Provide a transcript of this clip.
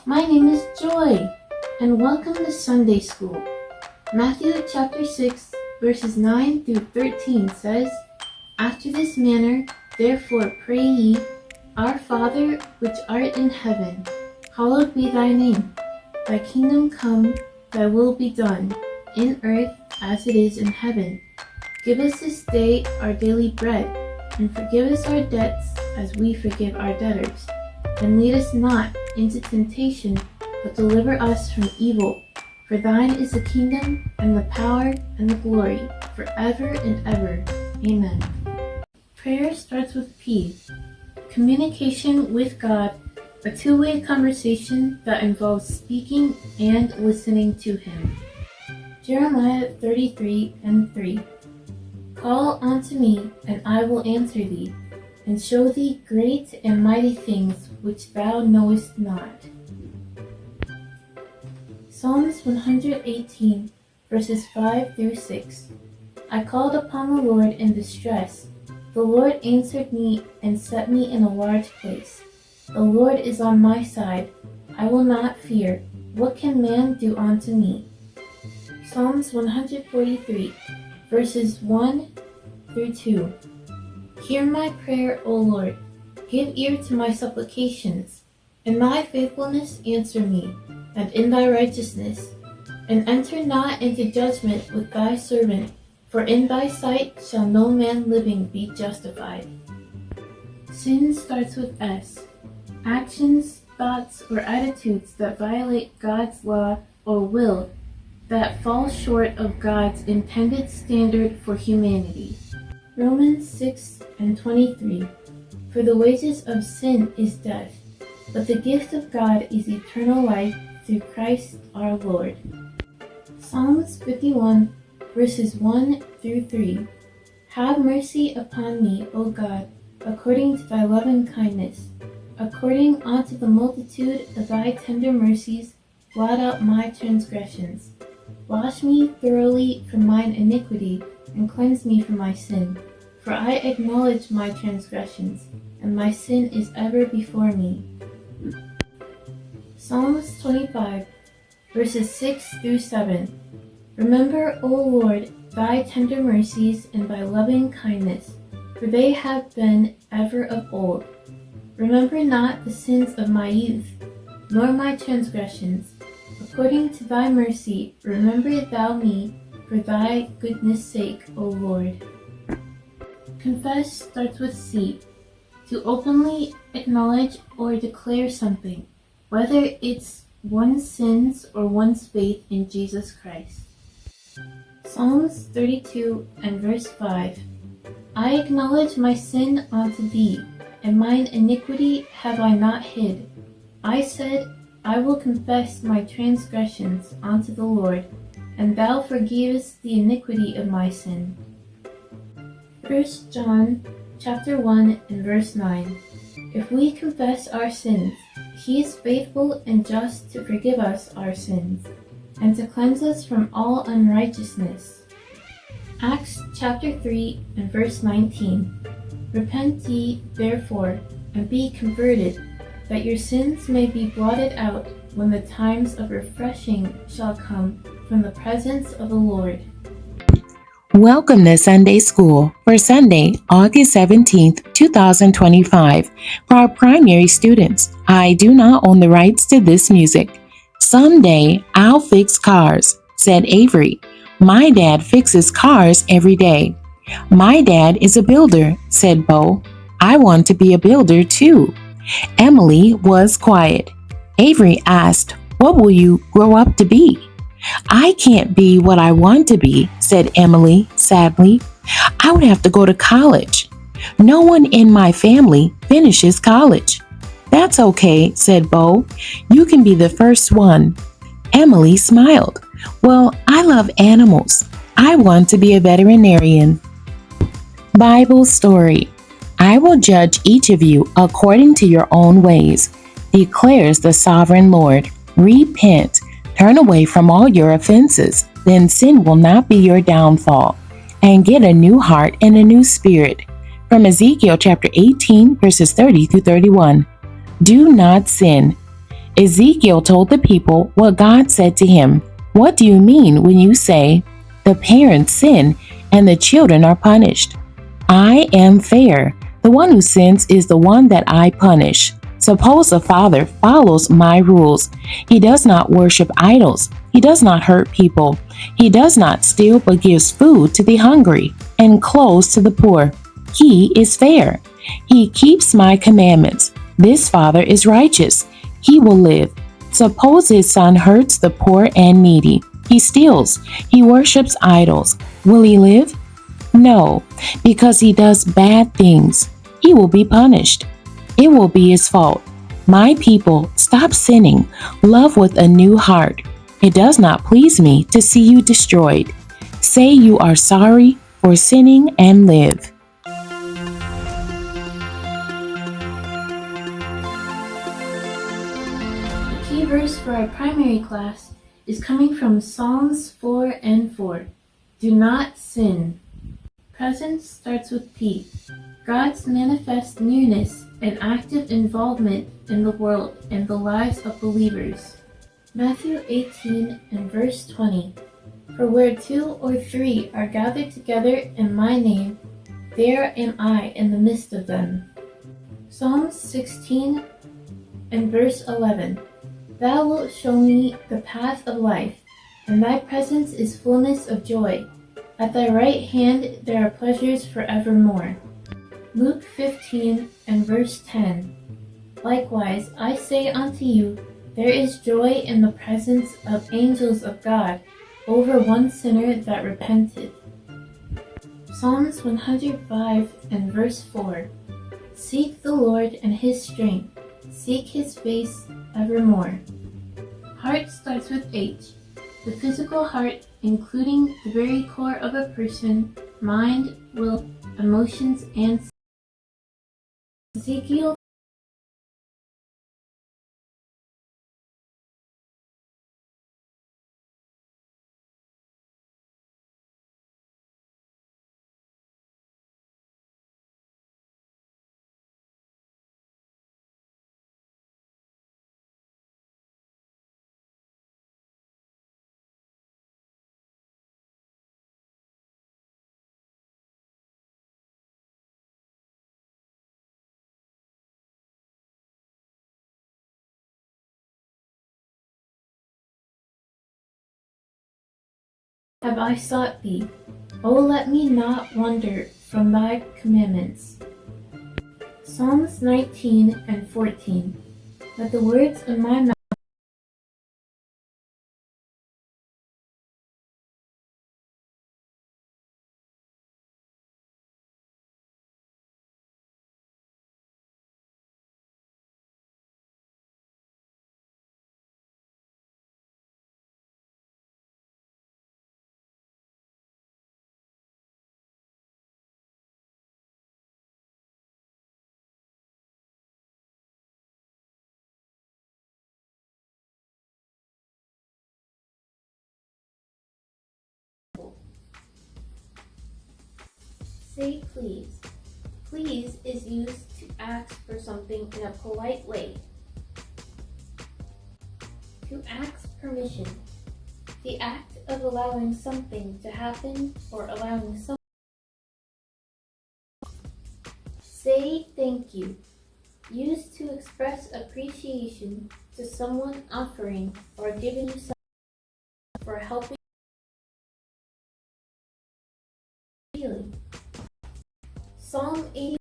My name is Joy, and welcome to Sunday School. Matthew chapter 6, verses 9 through 13 says, After this manner, therefore pray ye, Our Father, which art in heaven, hallowed be thy name. Thy kingdom come, thy will be done, in earth as it is in heaven. Give us this day our daily bread, and forgive us our debts as we forgive our debtors. And lead us not into temptation, but deliver us from evil. For thine is the kingdom, and the power, and the glory, forever and ever. Amen. Prayer starts with P. Communication with God, a two-way conversation that involves speaking and listening to Him. Jeremiah 33:3. Call unto me, and I will answer thee, and show thee great and mighty things which thou knowest not. Psalms 118, verses 5 through 6. I called upon the Lord in distress. The Lord answered me and set me in a large place. The Lord is on my side. I will not fear. What can man do unto me? Psalms 143, verses 1 through 2. Hear my prayer, O Lord. Give ear to my supplications. In thy faithfulness answer me, and in thy righteousness. And enter not into judgment with thy servant, for in thy sight shall no man living be justified. Sin starts with S. Actions, thoughts, or attitudes that violate God's law or will, that fall short of God's intended standard for humanity. Romans 6:23. For the wages of sin is death, but the gift of God is eternal life through Christ our Lord. Psalms 51, verses 1 through 3. Have mercy upon me, O God, according to thy loving kindness. According unto the multitude of thy tender mercies, blot out my transgressions. Wash me thoroughly from mine iniquity, and cleanse me from my sin. For I acknowledge my transgressions, and my sin is ever before me. Psalms 25, verses 6 through 7. Remember, O Lord, thy tender mercies and thy loving kindness, for they have been ever of old. Remember not the sins of my youth, nor my transgressions. According to thy mercy, remember thou me, for thy goodness' sake, O Lord. Confess starts with C. To openly acknowledge or declare something, whether it's one's sins or one's faith in Jesus Christ. Psalms 32 and verse 5. I acknowledge my sin unto thee, and mine iniquity have I not hid. I said, I will confess my transgressions unto the Lord, and thou forgavest the iniquity of my sin. 1 John chapter 1 and verse 9. If we confess our sins, he is faithful and just to forgive us our sins, and to cleanse us from all unrighteousness. Acts chapter 3 and verse 19. Repent ye, therefore, and be converted, that your sins may be blotted out when the times of refreshing shall come from the presence of the Lord. Welcome to Sunday School for Sunday, August 17th, 2025. For our primary students, I do not own the rights to this music. Someday I'll fix cars, said Avery. My dad fixes cars every day. My dad is a builder, said Bo. I want to be a builder too. Emily was quiet. Avery asked, What will you grow up to be? I can't be what I want to be, said Emily sadly. I would have to go to college. No one in my family finishes college. That's okay, said Bo. You can be the first one. Emily smiled. Well, I love animals. I want to be a veterinarian. Bible story. I will judge each of you according to your own ways, declares the sovereign Lord. Repent. Turn away from all your offenses, then sin will not be your downfall. And get a new heart and a new spirit. From Ezekiel chapter 18, verses 30 through 31. Do not sin. Ezekiel told the people what God said to him. What do you mean when you say, the parents sin and the children are punished? I am fair. The one who sins is the one that I punish. Suppose a father follows my rules. He does not worship idols. He does not hurt people. He does not steal but gives food to the hungry and clothes to the poor. He is fair. He keeps my commandments. This father is righteous. He will live. Suppose his son hurts the poor and needy. He steals. He worships idols. Will he live? No, because he does bad things. He will be punished. It will be his fault. My people, stop sinning. Love with a new heart. It does not please me to see you destroyed. Say you are sorry for sinning and live. The key verse for our primary class is coming from Psalms 4 and 4. Do not sin. Presence starts with P. God's manifest nearness and active involvement in the world and the lives of believers. Matthew 18 and verse 20. For where 2 or 3 are gathered together in my name, there am I in the midst of them. Psalms 16 and verse 11. Thou wilt show me the path of life, and thy presence is fullness of joy. At thy right hand there are pleasures forevermore. Luke 15 and verse 10. Likewise, I say unto you, there is joy in the presence of angels of God over one sinner that repenteth. Psalms 105 and verse 4. Seek the Lord and his strength. Seek his face evermore. Heart starts with H. The physical heart, including the very core of a person, mind, will, emotions, and Ezekiel have I sought thee. O let me not wander from thy commandments. Psalms 19 and 14. Let the words of my mouth say please. Please is used to ask for something in a polite way. To ask permission. The act of allowing something to happen or allowing something. Say thank you. Used to express appreciation to someone offering or giving you something for helping feeling. Psalm 80